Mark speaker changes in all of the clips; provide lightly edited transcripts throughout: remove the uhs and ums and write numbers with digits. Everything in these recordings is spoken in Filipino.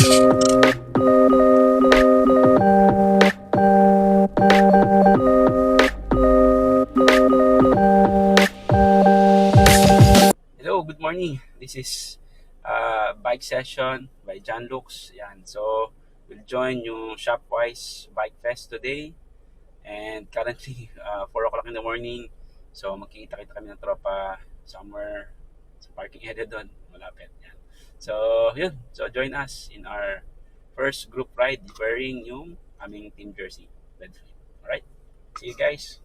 Speaker 1: Hello, good morning. This is bike session by John Lux. Yan. So, we'll join yung Shopwise Bike Fest today. And currently, 4 o'clock in the morning. So, magkikita-kita kami ng tropa somewhere sa parking area doon. Malapit. Yan. So, yun. So, join us in our first group ride wearing yung aming team jersey. Alright? See you guys.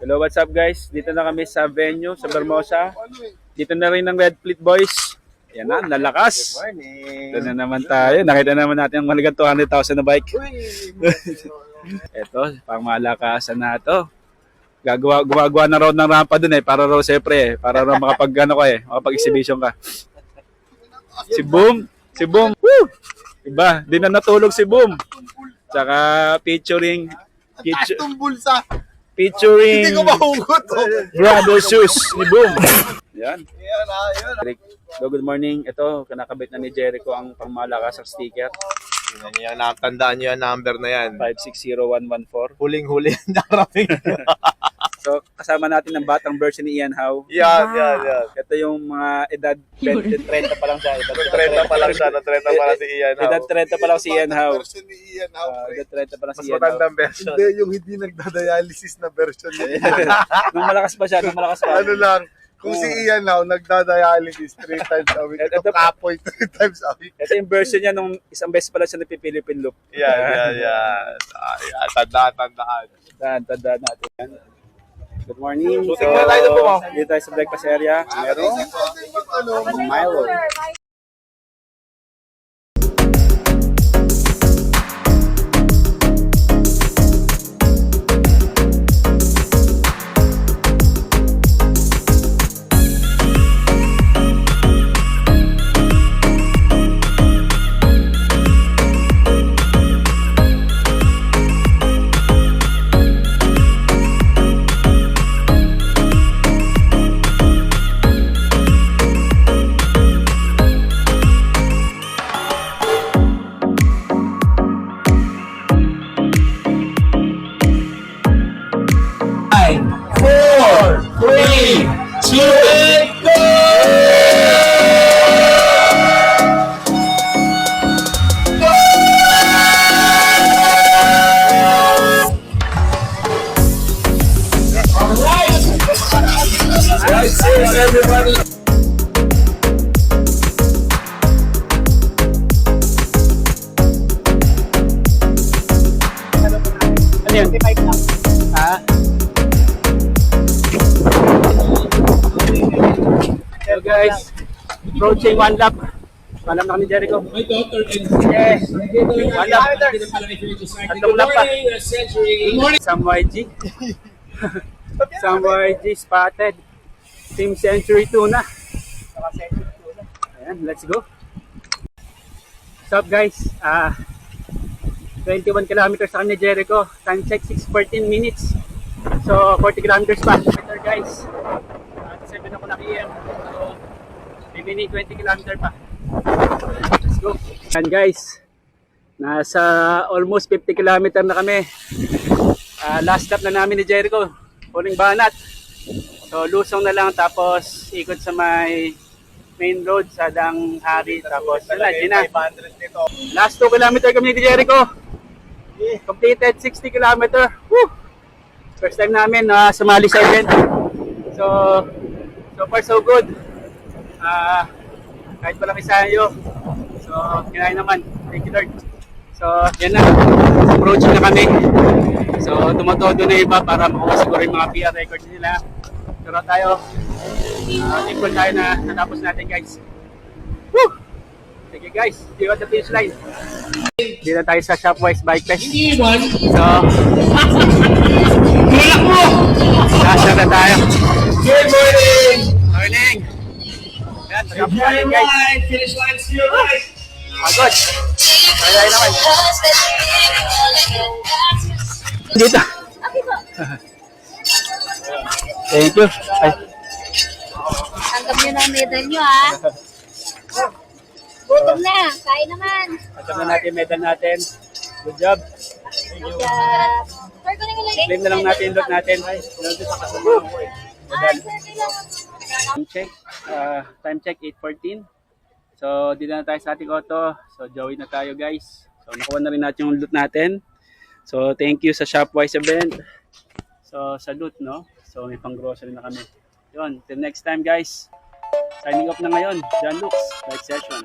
Speaker 1: Hello, what's up guys? Dito na kami sa venue sa Bermosa. Dito na rin ng Red Fleet Boys. Yan na, nalakas.
Speaker 2: Good morning.
Speaker 1: Ito na naman tayo. Nakita naman natin ang malagang 200,000 na bike. Ito, pang malakasan na ito. Gumagawa na raw ng rampa dun para raw siyempre, para raw makapag-exhibition ka. Si Boom. Woo! Diba? Di na natulog si Boom. Tsaka featuring
Speaker 2: Hindi ko mahugot.
Speaker 1: Brother Shoes ni Boom. Yan.
Speaker 2: Yan.
Speaker 1: Good morning. Ito, kinakabit na ni Jericho ang pangmalakas ng sticker.
Speaker 2: Yan, tandaan nyo yung number na yan.
Speaker 1: 560114.
Speaker 2: Huling-huli ang daraping.
Speaker 1: So, kasama natin ang batang version ni Ian Howe.
Speaker 2: Yan.
Speaker 1: Ito yung mga edad 30 pa lang siya.
Speaker 2: 30 pa lang siya. 30 pa lang si Ian Howe.
Speaker 1: Edad 30 pa lang si Ian Howe.
Speaker 3: Version ni Ian Howe.
Speaker 1: Edad 30 pa lang si
Speaker 2: Mas
Speaker 1: Ian Howe.
Speaker 2: matandang version.
Speaker 3: Hindi, yung hindi nagdadialysis na version niya.
Speaker 1: Nung malakas pa siya,
Speaker 3: Ano lang, kung si Ian Howe nagdadialysis 3 times a week, ito kapoy 3 times a week.
Speaker 1: Ito yung version niya nung isang beses pa lang siya napipilipin loop.
Speaker 2: Yan. Tandaan.
Speaker 1: Tandaan natin yan. Good morning.
Speaker 2: Shooting na tayo po.
Speaker 1: Dito tayo sa breakfast area. Merong Milo. Everybody. Ano yun? 25 lang. Ha? So guys, approaching 1 lap. Malam na kami Jericho.
Speaker 4: My daughter and
Speaker 1: Yes. 1 lap. Tatlong lap pa.
Speaker 4: Good morning.
Speaker 1: Some YG. Some YG spotted. Team Century 2 na. Ayan, let's go. What's up guys? 21 kilometers sa kanya Jericho. Time check 6:14 minutes. So 40 kilometers pa. Better guys. 7 ako na PM. So remaining 20 kilometer pa. Let's go. And guys, nasa almost 50 kilometer na kami. Last stop na namin ni Jericho. Huling Banat. So lusong na lang tapos ikot sa may main road sa Dang Hari tapos yun na. Last 2 kilometer kami ni Jericho. Completed 60 kilometer. Woo! First time namin sumali sa event. So So far so good. Kahit walang isayo. So, kinain naman. Thank you Lord. So, yan na. Approaching na kami. So, tumatodo na iba para makuha siguro yung mga PR records nila. Pero tayo, thankful tayo na natapos natin guys. Woo! Thank you guys. See you at the finish line. Dito tayo sa Shopwise Bike Fest.
Speaker 4: Iwan.
Speaker 1: So, tulak mo! Nasa na tayo.
Speaker 4: Good morning.
Speaker 1: Morning! Yan,
Speaker 4: If
Speaker 1: matapos
Speaker 4: you're
Speaker 1: natin
Speaker 4: in
Speaker 1: guys.
Speaker 4: line, finish line to your right.
Speaker 1: Pagod. Kaya naman. Dito. Thank you. Ay,
Speaker 5: Tanggap nyo na ang medal nyo, ha? Gutom na. Kain naman.
Speaker 1: kasama na natin yung medal natin. Good job.
Speaker 5: Sir, kunin ko lang.
Speaker 1: Claim na lang natin yung loot natin. Nandun sa kasama ko eh. Medal.
Speaker 5: Sir, kailangan.
Speaker 1: Time check 8:14. So dito na tayo sa ating auto. So join na tayo guys. So nakuha na rin natin yung loot natin. So thank you sa Shopwise event. So sa loot, no? So may pang grocery na kami. Yun, till next time guys. Signing off na ngayon. John Lux, live session.